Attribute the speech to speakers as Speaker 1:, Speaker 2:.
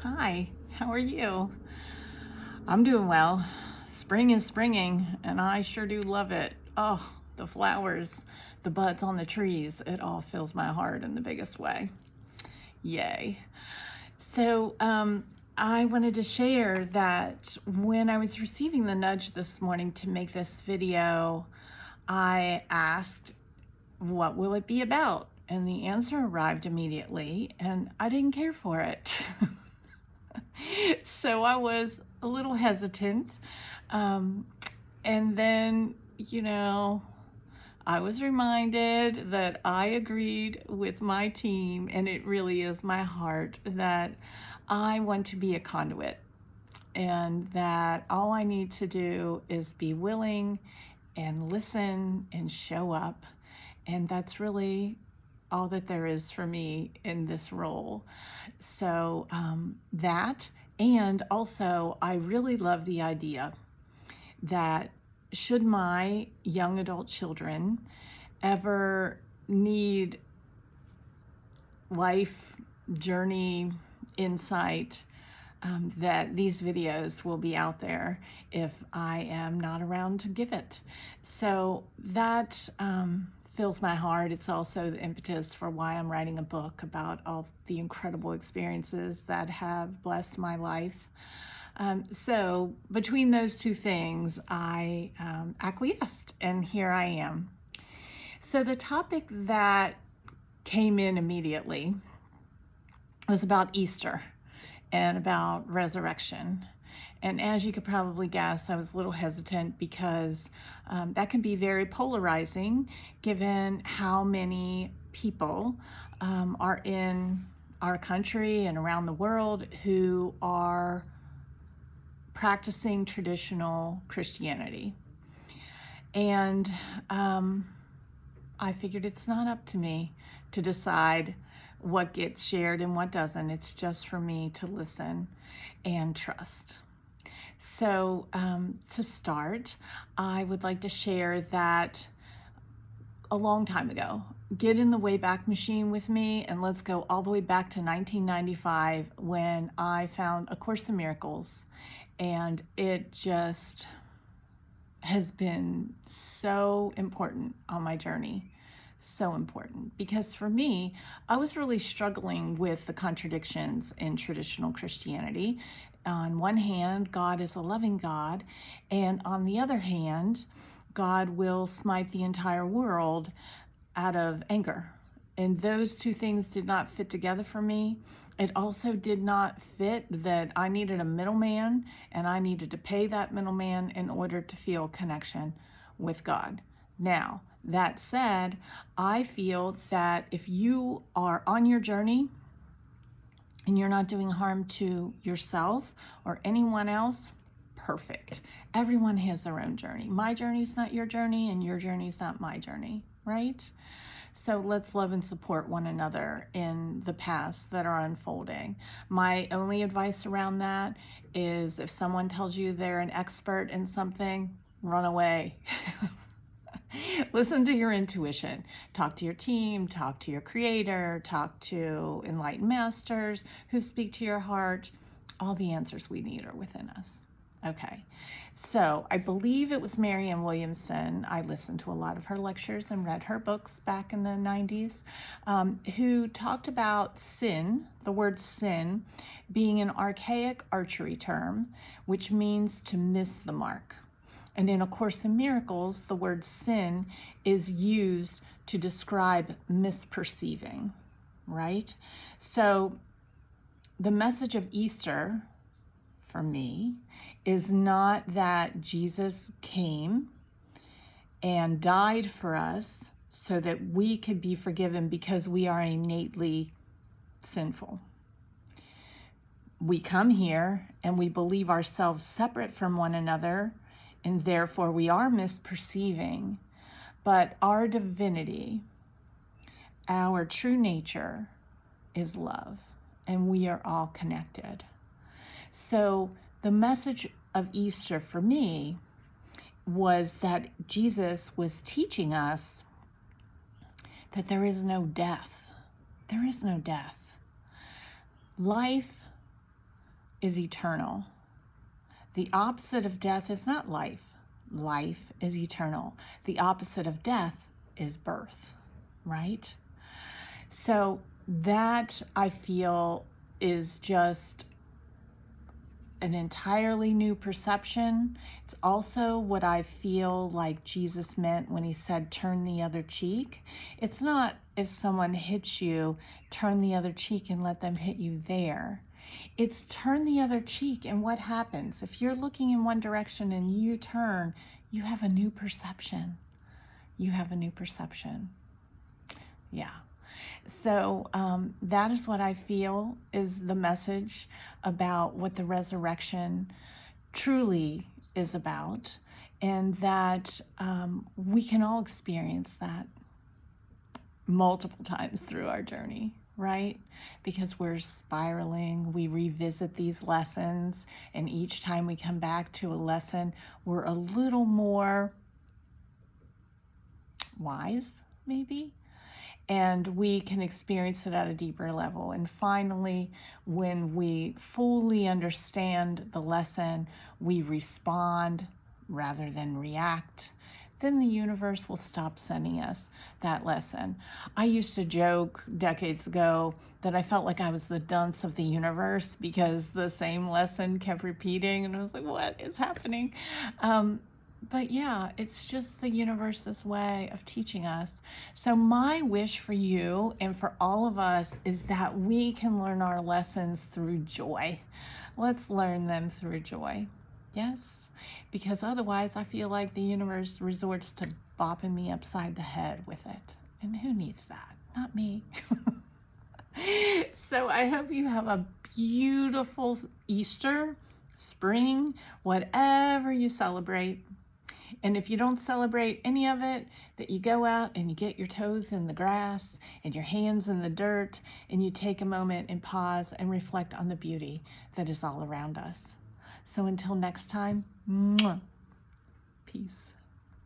Speaker 1: Hi, how are you? I'm doing well. Spring is springing, and I sure do love it. Oh, the flowers, the buds on the trees, it all fills my heart in the biggest way. Yay. So, I wanted to share that when I was receiving the nudge this morning to make this video, I asked, what will it be about? And the answer arrived immediately, and I didn't care for it. So I was a little hesitant. Um, and then, I was reminded that I agreed with my team, and it really is my heart that I want to be a conduit, and that all I need to do is be willing and listen and show up. And that's really all that there is for me in this role. So that, and also I really love the idea that should my young adult children ever need life journey insight, that these videos will be out there if I am not around to give it. So that fills my heart. It's also the impetus for why I'm writing a book about all the incredible experiences that have blessed my life. So between those two things, I acquiesced, and here I am. So the topic that came in immediately was about Easter and about resurrection. And as you could probably guess, I was a little hesitant because that can be very polarizing given how many people are in our country and around the world who are practicing traditional Christianity. And I figured it's not up to me to decide what gets shared and what doesn't. It's just for me to listen and trust. So to start, I would like to share that a long time ago, get in the Wayback Machine with me, and let's go all the way back to 1995 when I found A Course in Miracles. And it just has been so important on my journey. So important, because for me, I was really struggling with the contradictions in traditional Christianity. On one hand, God is a loving God, and on the other hand, God will smite the entire world out of anger. And those two things did not fit together for me. It also did not fit that I needed a middleman, and I needed to pay that middleman in order to feel connection with God. Now, that said, I feel that if you are on your journey and you're not doing harm to yourself or anyone else, perfect. Everyone has their own journey. My journey's not your journey, and your journey's not my journey, right? So let's love and support one another in the paths that are unfolding. My only advice around that is if someone tells you they're an expert in something, run away. Listen to your intuition. Talk to your team, talk to your creator, talk to enlightened masters who speak to your heart. All the answers we need are within us. Okay, so I believe it was Marianne Williamson. I listened to a lot of her lectures and read her books back in the 90s, who talked about sin, the word sin, being an archaic archery term, which means to miss the mark. And in A Course in Miracles, the word sin is used to describe misperceiving, right? So the message of Easter, for me, is not that Jesus came and died for us so that we could be forgiven because we are innately sinful. We come here and we believe ourselves separate from one another, and therefore we are misperceiving, but our divinity, our true nature is love, and we are all connected. So the message of Easter for me was that Jesus was teaching us that there is no death. There is no death. Life is eternal. The opposite of death is not life. Life is eternal. The opposite of death is birth, right? So that, I feel, is just an entirely new perception. It's also what I feel like Jesus meant when he said, turn the other cheek. It's not if someone hits you, turn the other cheek and let them hit you there. It's turn the other cheek, and what happens? If you're looking in one direction and you turn, you have a new perception. You have a new perception. Yeah. So that is what I feel is the message about what the resurrection truly is about, and that we can all experience that multiple times through our journey, right? Because we're spiraling, we revisit these lessons, and each time we come back to a lesson, we're a little more wise, maybe, and we can experience it at a deeper level. And finally, when we fully understand the lesson, we respond rather than react, then the universe will stop sending us that lesson. I used to joke decades ago that I felt like I was the dunce of the universe because the same lesson kept repeating, and I was like, what is happening? But yeah, it's just the universe's way of teaching us. So my wish for you and for all of us is that we can learn our lessons through joy. Let's learn them through joy. Yes? Because otherwise I feel like the universe resorts to bopping me upside the head with it. And who needs that? Not me. So I hope you have a beautiful Easter, spring, whatever you celebrate. And if you don't celebrate any of it, that you go out and you get your toes in the grass and your hands in the dirt, and you take a moment and pause and reflect on the beauty that is all around us. So until next time, mwah, peace.